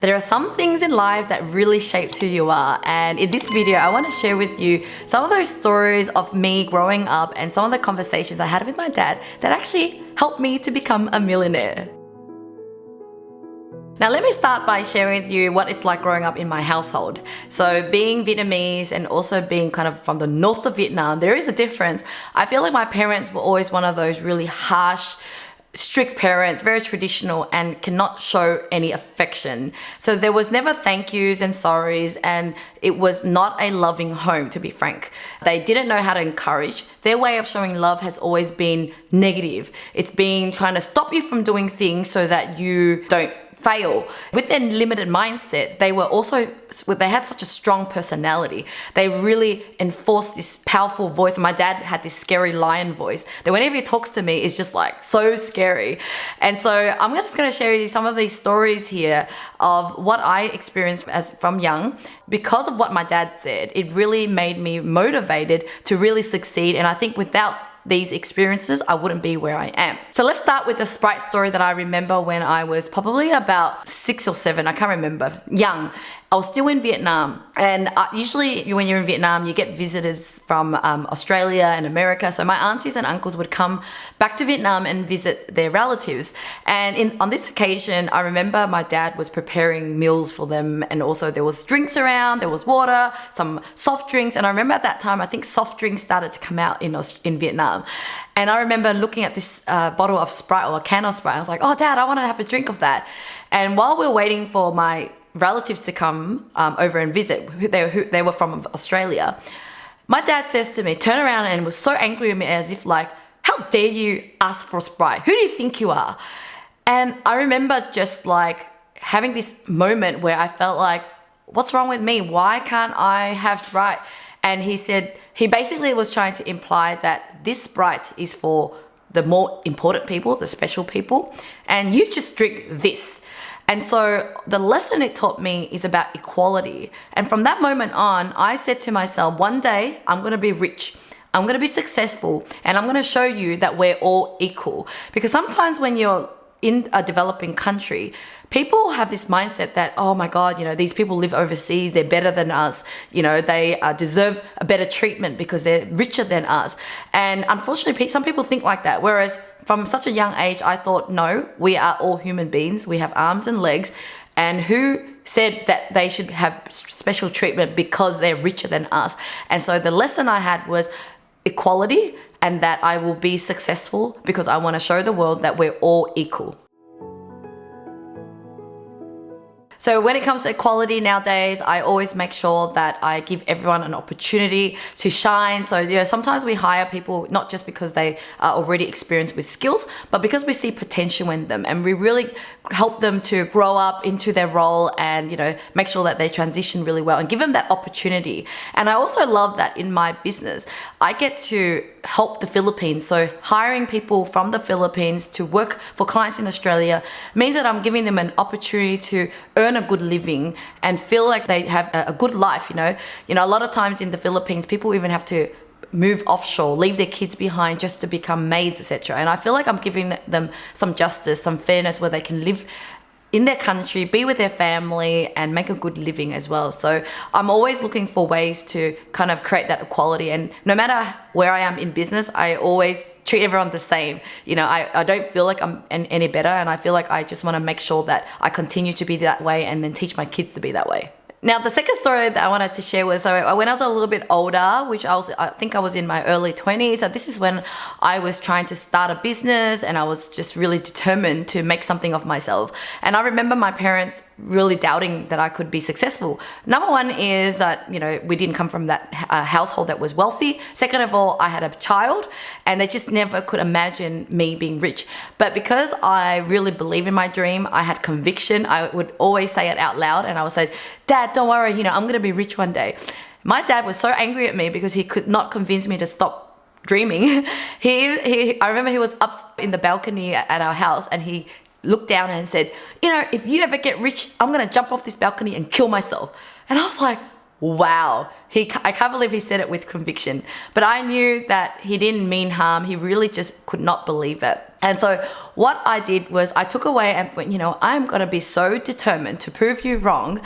There are some things in life that really shapes who you are, and in this video I want to share with you some of those stories of me growing up and some of the conversations I had with my dad that actually helped me to become a millionaire. Now let me start by sharing with you what it's like growing up in my household. So being Vietnamese and also being kind of from the north of Vietnam, there is a difference. I feel like my parents were always one of those really harsh, strict parents, very traditional, and cannot show any affection. So there was never thank yous and sorries, and it was not a loving home, to be frank. They didn't know how to encourage. Their way of showing love has always been negative. It's been trying to stop you from doing things so that you don't fail. With their limited mindset, they had such a strong personality. They really enforced this powerful voice. My dad had this scary lion voice that whenever he talks to me, it's just like so scary. And so I'm just going to share with you some of these stories here of what I experienced from young. Because of what my dad said, it really made me motivated to really succeed. And I think without these experiences, I wouldn't be where I am. So let's start with the Sprite story that I remember when I was probably about 6 or 7, I can't remember, young. I was still in Vietnam, and usually when you're in Vietnam, you get visitors from Australia and America. So my aunties and uncles would come back to Vietnam and visit their relatives. And on this occasion, I remember my dad was preparing meals for them, and also there was drinks around, there was water, some soft drinks. And I remember at that time, I think soft drinks started to come out in Vietnam. And I remember looking at this bottle of Sprite or a can of Sprite. I was like, oh, Dad, I want to have a drink of that. And while we were waiting for my relatives to come over and visit, they were from Australia, my dad says to me, turn around, and was so angry at me, as if like, how dare you ask for Sprite? Who do you think you are? And I remember just like having this moment where I felt like, what's wrong with me? Why can't I have Sprite? And he basically was trying to imply that this Sprite is for the more important people, the special people, and you just drink this. And so the lesson it taught me is about equality. And from that moment on, I said to myself, one day I'm going to be rich, I'm going to be successful, and I'm going to show you that we're all equal. Because sometimes when you're in a developing country, people have this mindset that, oh my God, these people live overseas, they're better than us, they deserve a better treatment because they're richer than us. And unfortunately, some people think like that. Whereas from such a young age, I thought, no, we are all human beings. We have arms and legs. And who said that they should have special treatment because they're richer than us? And so the lesson I had was equality, and that I will be successful because I want to show the world that we're all equal. So when it comes to equality nowadays, I always make sure that I give everyone an opportunity to shine. So, sometimes we hire people not just because they are already experienced with skills, but because we see potential in them, and we really help them to grow up into their role and, make sure that they transition really well and give them that opportunity. And I also love that in my business, I get to help the Philippines. So hiring people from the Philippines to work for clients in Australia means that I'm giving them an opportunity to earn a good living and feel like they have a good life. A lot of times in the Philippines, people even have to move offshore, leave their kids behind just to become maids, etc. And I feel like I'm giving them some justice, some fairness, where they can live in their country, be with their family, and make a good living as well. So I'm always looking for ways to kind of create that equality. And no matter where I am in business, I always treat everyone the same. I don't feel like I'm any better, and I feel like I just want to make sure that I continue to be that way and then teach my kids to be that way. Now, the second story that I wanted to share was when I was a little bit older, which I think I was in my early 20s. So this is when I was trying to start a business, and I was just really determined to make something of myself. And I remember my parents really doubting that I could be successful. Number one is that, we didn't come from that household that was wealthy. Second of all, I had a child, and they just never could imagine me being rich. But because I really believe in my dream, I had conviction. I would always say it out loud, and I would say, Dad, don't worry, I'm going to be rich one day. My dad was so angry at me because he could not convince me to stop dreaming. I remember he was up in the balcony at our house, and he looked down and said, if you ever get rich, I'm going to jump off this balcony and kill myself. And I was like, wow. I can't believe he said it with conviction. But I knew that he didn't mean harm. He really just could not believe it. And so what I did was I took away and went, I'm going to be so determined to prove you wrong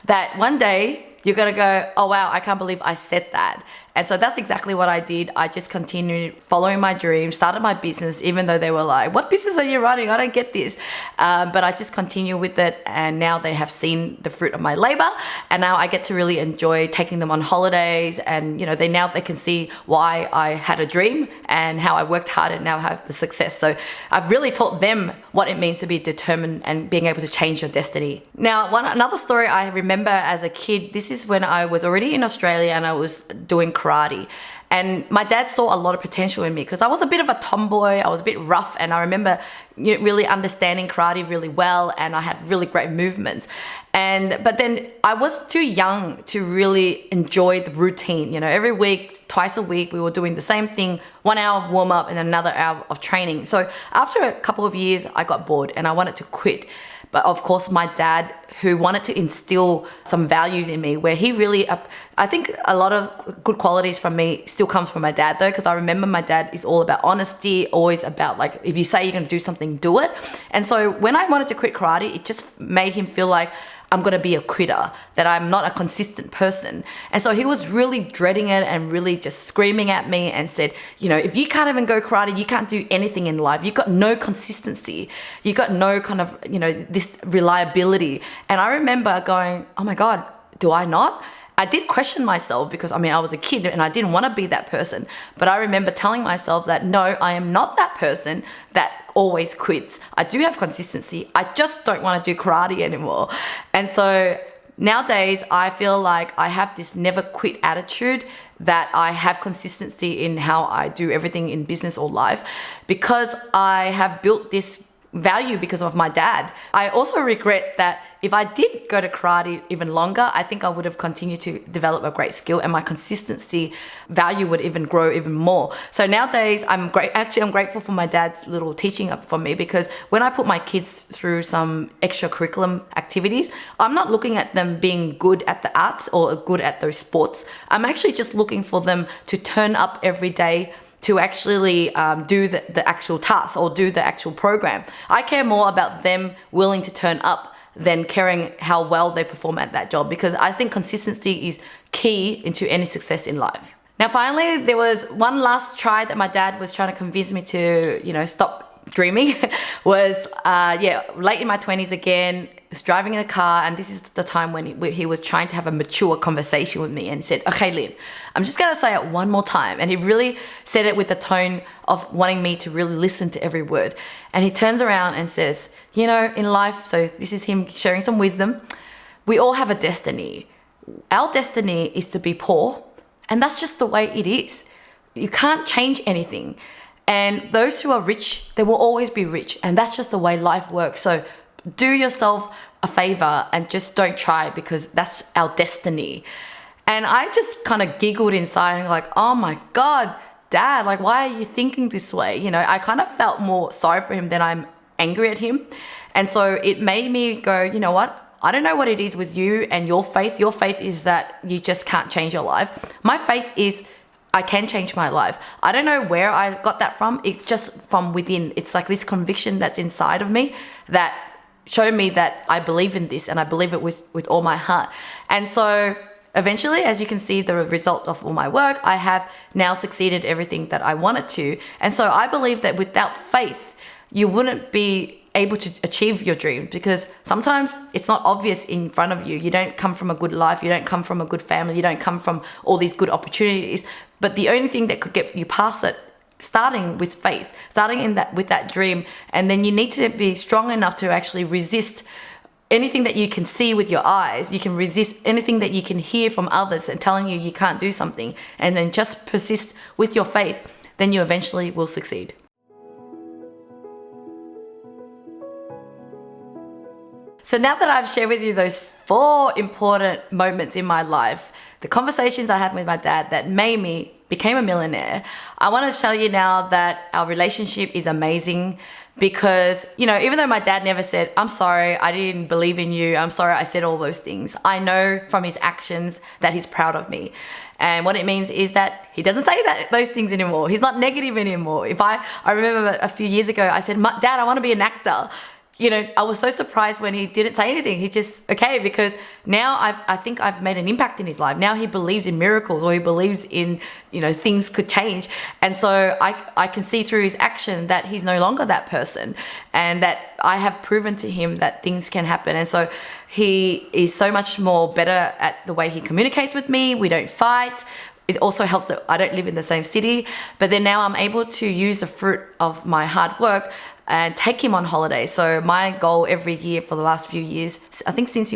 that one day you're going to go, oh, wow, I can't believe I said that. And so that's exactly what I did. I just continued following my dreams, started my business, even though they were like, what business are you running? I don't get this. But I just continue with it. And now they have seen the fruit of my labor. And now I get to really enjoy taking them on holidays. And, they can see why I had a dream and how I worked hard and now have the success. So I've really taught them what it means to be determined and being able to change your destiny. Now, another story I remember as a kid, this is when I was already in Australia and I was doing karate. And my dad saw a lot of potential in me because I was a bit of a tomboy, I was a bit rough, and I remember really understanding karate really well, and I had really great movements. But then I was too young to really enjoy the routine. Every week, twice a week, we were doing the same thing, 1 hour of warm up and another hour of training. So after a couple of years, I got bored and I wanted to quit. But of course, my dad, who wanted to instill some values in me, where he really, I think a lot of good qualities from me still comes from my dad though, because I remember my dad is all about honesty, always about like, if you say you're going to do something, do it. And so when I wanted to quit karate, it just made him feel like I'm going to be a quitter, that I'm not a consistent person. And so he was really dreading it and really just screaming at me and said, if you can't even go karate, you can't do anything in life. You've got no consistency. You've got no kind of, this reliability. And I remember going, oh my God, do I not? I did question myself because I was a kid and I didn't want to be that person. But I remember telling myself that no, I am not that person that always quits. I do have consistency. I just don't want to do karate anymore. And so nowadays I feel like I have this never quit attitude, that I have consistency in how I do everything in business or life because I have built this value because of my dad. I also regret that if I did go to karate even longer, I think I would have continued to develop a great skill and my consistency value would even grow even more. So nowadays I'm grateful for my dad's little teaching up for me, because when I put my kids through some extracurriculum activities, I'm not looking at them being good at the arts or good at those sports. I'm actually just looking for them to turn up every day to actually do the actual task or do the actual program. I care more about them willing to turn up than caring how well they perform at that job, because I think consistency is key into any success in life. Now, finally, there was one last try that my dad was trying to convince me to, stop dreaming. was late in my 20s again, was driving in a car, and this is the time when he was trying to have a mature conversation with me and said, okay, Lynn, I'm just going to say it one more time. And he really said it with the tone of wanting me to really listen to every word. And he turns around and says, in life, so this is him sharing some wisdom, we all have a destiny. Our destiny is to be poor, and that's just the way it is. You can't change anything. And those who are rich, they will always be rich. And that's just the way life works. So do yourself a favor and just don't try, because that's our destiny. And I just kind of giggled inside and like, oh my God, Dad, like, why are you thinking this way? I kind of felt more sorry for him than I'm angry at him. And so it made me go, you know what? I don't know what it is with you and your faith. Your faith is that you just can't change your life. My faith is I can change my life. I don't know where I got that from. It's just from within. It's like this conviction that's inside of me that showed me that I believe in this and I believe it with all my heart. And so eventually, as you can see, the result of all my work, I have now succeeded everything that I wanted to. And so I believe that without faith, you wouldn't be able to achieve your dreams, because sometimes it's not obvious in front of you. You don't come from a good life. You don't come from a good family. You don't come from all these good opportunities. But the only thing that could get you past it, starting with faith, starting with that dream, and then you need to be strong enough to actually resist anything that you can see with your eyes. You can resist anything that you can hear from others and telling you can't do something, and then just persist with your faith, then you eventually will succeed. So now that I've shared with you those 4 important moments in my life, the conversations I had with my dad that made me became a millionaire, I want to tell you now that our relationship is amazing because, you know, even though my dad never said, I'm sorry, I didn't believe in you, I'm sorry I said all those things, I know from his actions that he's proud of me. And what it means is that he doesn't say those things anymore. He's not negative anymore. I remember a few years ago, I said, Dad, I want to be an actor. You know, I was so surprised when he didn't say anything. He just, okay, because now I think I've made an impact in his life. Now he believes in miracles, or he believes in, you know, things could change. And so I can see through his action that he's no longer that person, and that I have proven to him that things can happen. And so he is so much more better at the way he communicates with me. We don't fight. It also helps that I don't live in the same city, but then now I'm able to use the fruit of my hard work and take him on holiday. So my goal every year for the last few years, I think since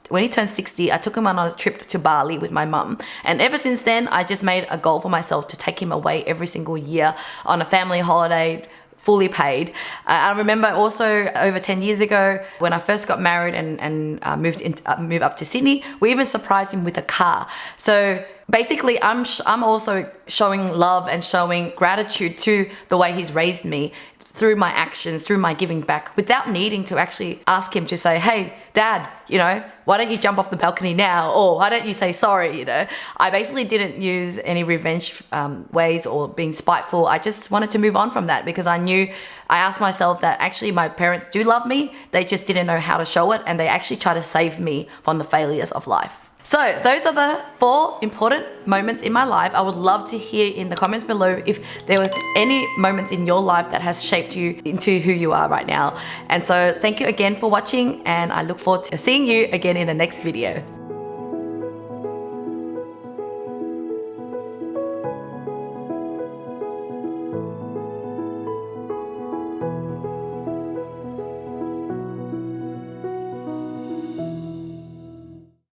when he turned 60, I took him on a trip to Bali with my mum. And ever since then, I just made a goal for myself to take him away every single year on a family holiday, fully paid. I remember also over 10 years ago when I first got married and moved up to Sydney, we even surprised him with a car. So basically, I'm also showing love and showing gratitude to the way he's raised me through my actions, through my giving back, without needing to actually ask him to say, hey, Dad, you know, why don't you jump off the balcony now? Or why don't you say sorry, you know? I basically didn't use any revenge ways or being spiteful. I just wanted to move on from that because I asked myself that actually my parents do love me. They just didn't know how to show it, and they actually try to save me from the failures of life. So those are the 4 important moments in my life. I would love to hear in the comments below if there was any moments in your life that has shaped you into who you are right now. And so thank you again for watching, and I look forward to seeing you again in the next video.